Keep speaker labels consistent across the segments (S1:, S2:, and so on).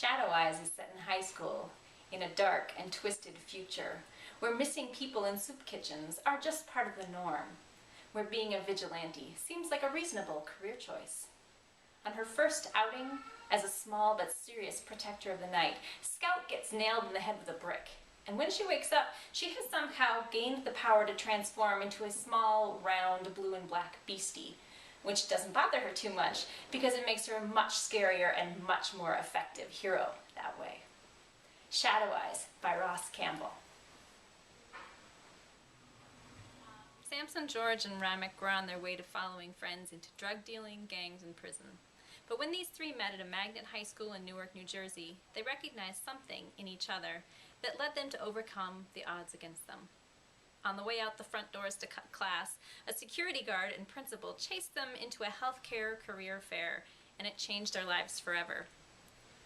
S1: Shadow Eyes is set in high school, in a dark and twisted future, where missing people in soup kitchens are just part of the norm, where being a vigilante seems like a reasonable career choice. On her first outing, as a small but serious protector of the night, Scout gets nailed in the head with a brick. And when she wakes up, she has somehow gained the power to transform into a small, round, blue and black beastie, which doesn't bother her too much because it makes her a much scarier and much more effective hero that way. Shadow Eyes by Ross Campbell. Samson, George, and Ramek were on their way to following friends into drug dealing, gangs, and prison. But when these three met at a magnet high school in Newark, New Jersey, they recognized something in each other that led them to overcome the odds against them. On the way out the front doors to cut class, a security guard and principal chased them into a healthcare career fair, and it changed their lives forever.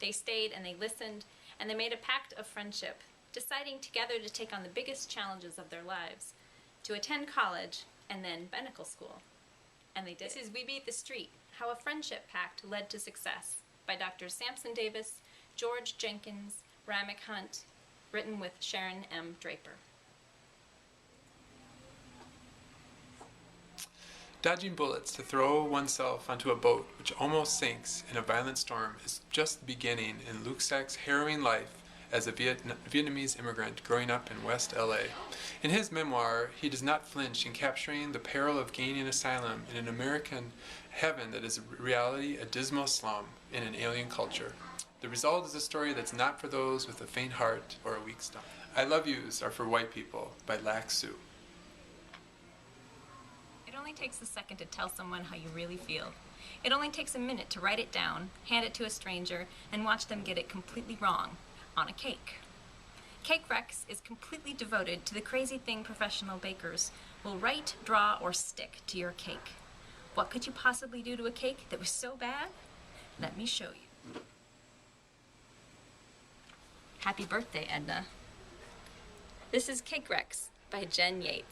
S1: They stayed and they listened, and they made a pact of friendship, deciding together to take on the biggest challenges of their lives, to attend college and then medical school. And they did. This is We Beat the Street, How a Friendship Pact Led to Success, by Dr. Samson Davis, George Jenkins, Ramek Hunt, written with Sharon M. Draper.
S2: Dodging bullets to throw oneself onto a boat which almost sinks in a violent storm is just the beginning in Luke Sack's harrowing life as a Vietnamese immigrant growing up in West LA. In his memoir, he does not flinch in capturing the peril of gaining asylum in an American heaven that is in reality a dismal slum in an alien culture. The result is a story that's not for those with a faint heart or a weak stomach. I Love Yous Are for White People by Lac Sue.
S1: It only takes a second to tell someone how you really feel. It only takes a minute to write it down, hand it to a stranger, and watch them get it completely wrong on a cake. Cake Rex is completely devoted to the crazy thing professional bakers will write, draw, or stick to your cake. What could you possibly do to a cake that was so bad? Let me show you. Happy birthday, Edna. This is Cake Rex by Jen Yates.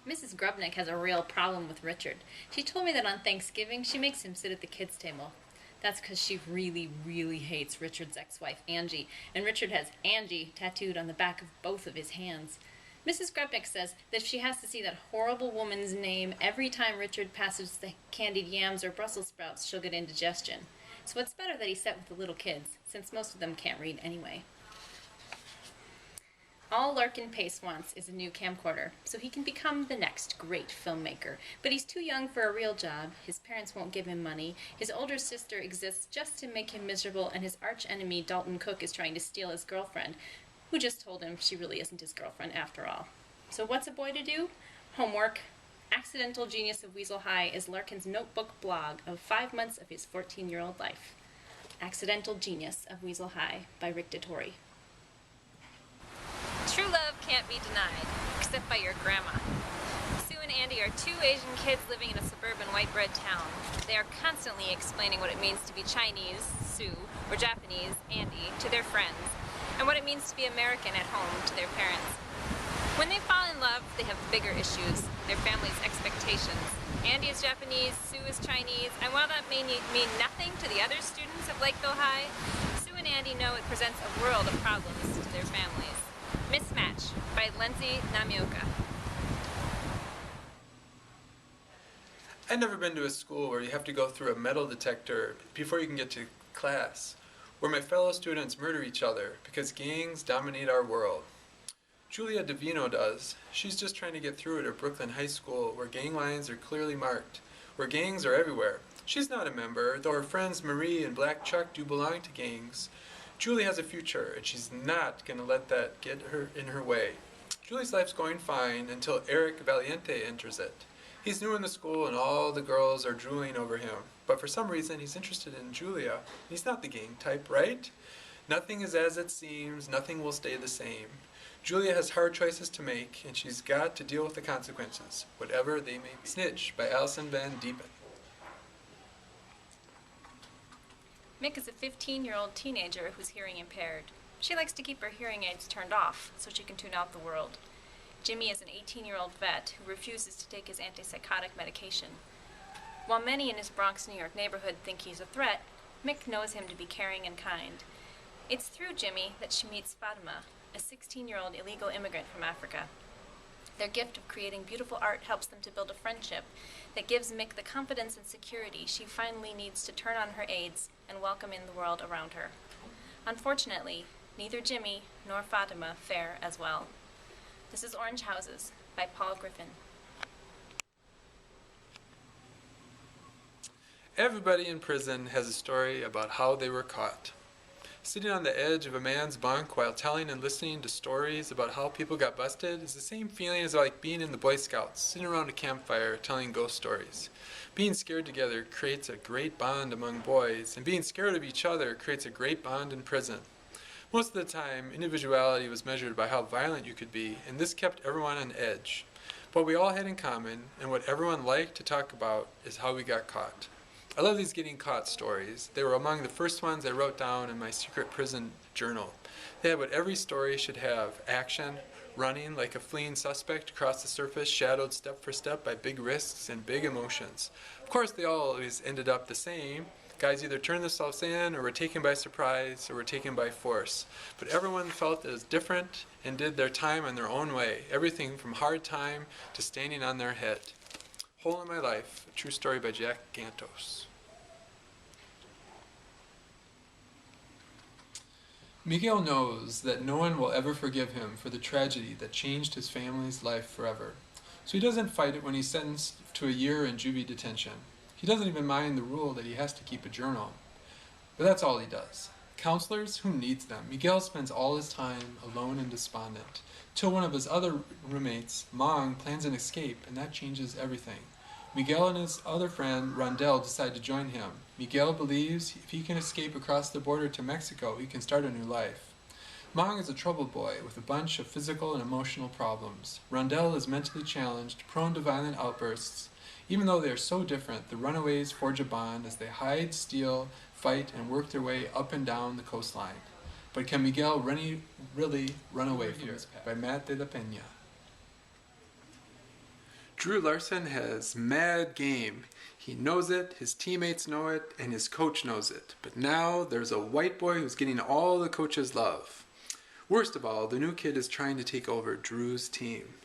S1: Mrs. Grubnick has a real problem with Richard. She told me that on Thanksgiving she makes him sit at the kids' table. That's because she really, really hates Richard's ex-wife, Angie, and Richard has Angie tattooed on the back of both of his hands. Mrs. Grubnick says that if she has to see that horrible woman's name every time Richard passes the candied yams or Brussels sprouts, she'll get indigestion. So it's better that he sat with the little kids, since most of them can't read anyway. All Larkin Pace wants is a new camcorder, so he can become the next great filmmaker. But he's too young for a real job, his parents won't give him money, his older sister exists just to make him miserable, and his arch-enemy Dalton Cook is trying to steal his girlfriend, who just told him she really isn't his girlfriend after all. So what's a boy to do? Homework. Accidental Genius of Weasel High is Larkin's notebook blog of 5 months of his 14-year-old life. Accidental Genius of Weasel High by Rick DeTore. True love can't be denied, except by your grandma. Sue and Andy are two Asian kids living in a suburban white bread town. They are constantly explaining what it means to be Chinese, Sue, or Japanese, Andy, to their friends, and what it means to be American at home to their parents. When they fall in love, they have bigger issues, their family's expectations. Andy is Japanese, Sue is Chinese, and while that may mean nothing to the other students of Lakeville High, Sue and Andy know it presents a world of problems to their families. Mismatch by Lindsay Namioka.
S2: I've never been to a school where you have to go through a metal detector before you can get to class, where my fellow students murder each other because gangs dominate our world. Julia Davino does. She's just trying to get through at her Brooklyn high school where gang lines are clearly marked, where gangs are everywhere. She's not a member, though her friends Marie and Black Chuck do belong to gangs. Julie has a future, and she's not going to let that get her in her way. Julie's life's going fine until Eric Valiente enters it. He's new in the school, and all the girls are drooling over him. But for some reason, he's interested in Julia. He's not the gang type, right? Nothing is as it seems. Nothing will stay the same. Julia has hard choices to make, and she's got to deal with the consequences, whatever they may be. Snitch by Alison Van Diepen.
S1: Mick is a 15-year-old teenager who's hearing impaired. She likes to keep her hearing aids turned off so she can tune out the world. Jimmy is an 18-year-old vet who refuses to take his antipsychotic medication. While many in his Bronx, New York neighborhood think he's a threat, Mick knows him to be caring and kind. It's through Jimmy that she meets Fatima, a 16-year-old illegal immigrant from Africa. Their gift of creating beautiful art helps them to build a friendship that gives Mick the confidence and security she finally needs to turn on her aides and welcome in the world around her. Unfortunately, neither Jimmy nor Fatima fare as well. This is Orange Houses by Paul Griffin.
S2: Everybody in prison has a story about how they were caught. Sitting on the edge of a man's bunk while telling and listening to stories about how people got busted is the same feeling as like being in the Boy Scouts, sitting around a campfire telling ghost stories. Being scared together creates a great bond among boys, and being scared of each other creates a great bond in prison. Most of the time, individuality was measured by how violent you could be, and this kept everyone on edge. What we all had in common, and what everyone liked to talk about, is how we got caught. I love these getting caught stories. They were among the first ones I wrote down in my secret prison journal. They had what every story should have: action, running like a fleeing suspect across the surface, shadowed step for step by big risks and big emotions. Of course, they always ended up the same. Guys either turned themselves in, or were taken by surprise, or were taken by force. But everyone felt it was different and did their time in their own way. Everything from hard time to standing on their head. Hole in My Life, a true story by Jack Gantos. Miguel knows that no one will ever forgive him for the tragedy that changed his family's life forever. So he doesn't fight it when he's sentenced to a year in juvie detention. He doesn't even mind the rule that he has to keep a journal. But that's all he does. Counselors? Who needs them? Miguel spends all his time alone and despondent, till one of his other roommates, Mong, plans an escape, and that changes everything. Miguel and his other friend, Rondell, decide to join him. Miguel believes if he can escape across the border to Mexico, he can start a new life. Mong is a troubled boy with a bunch of physical and emotional problems. Rondell is mentally challenged, prone to violent outbursts. Even though they are so different, the runaways forge a bond as they hide, steal, fight, and work their way up and down the coastline. But can Miguel really run away from his past? By Matt de la Peña. Drew Larson has mad game. He knows it, his teammates know it, and his coach knows it. But now there's a white boy who's getting all the coach's love. Worst of all, the new kid is trying to take over Drew's team.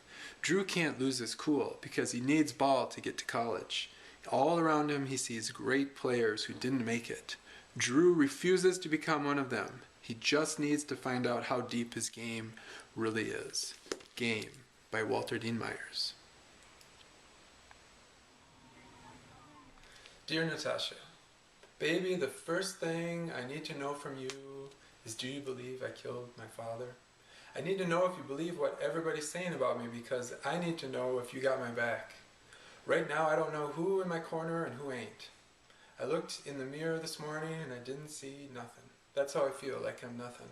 S2: Drew can't lose his cool because he needs ball to get to college. All around him he sees great players who didn't make it. Drew refuses to become one of them. He just needs to find out how deep his game really is. Game by Walter Dean Myers. Dear Natasha, baby, the first thing I need to know from you is, do you believe I killed my father? I need to know if you believe what everybody's saying about me, because I need to know if you got my back. Right now I don't know who in my corner and who ain't. I looked in the mirror this morning and I didn't see nothing. That's how I feel, like I'm nothing.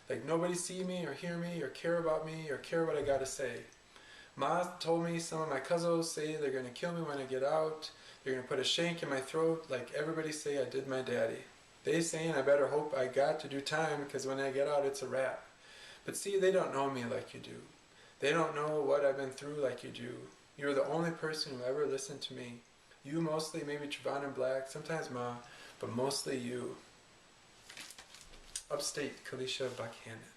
S2: Like nobody see me or hear me or care about me or care what I gotta say. Ma told me some of my cousins say they're gonna kill me when I get out. They're gonna put a shank in my throat like everybody say I did my daddy. They saying I better hope I got to do time, because when I get out it's a wrap. But see, they don't know me like you do. They don't know what I've been through like you do. You're the only person who ever listened to me. You mostly, maybe Trevon and Black, sometimes Ma, but mostly you. Upstate, Kalisha Buckhannon.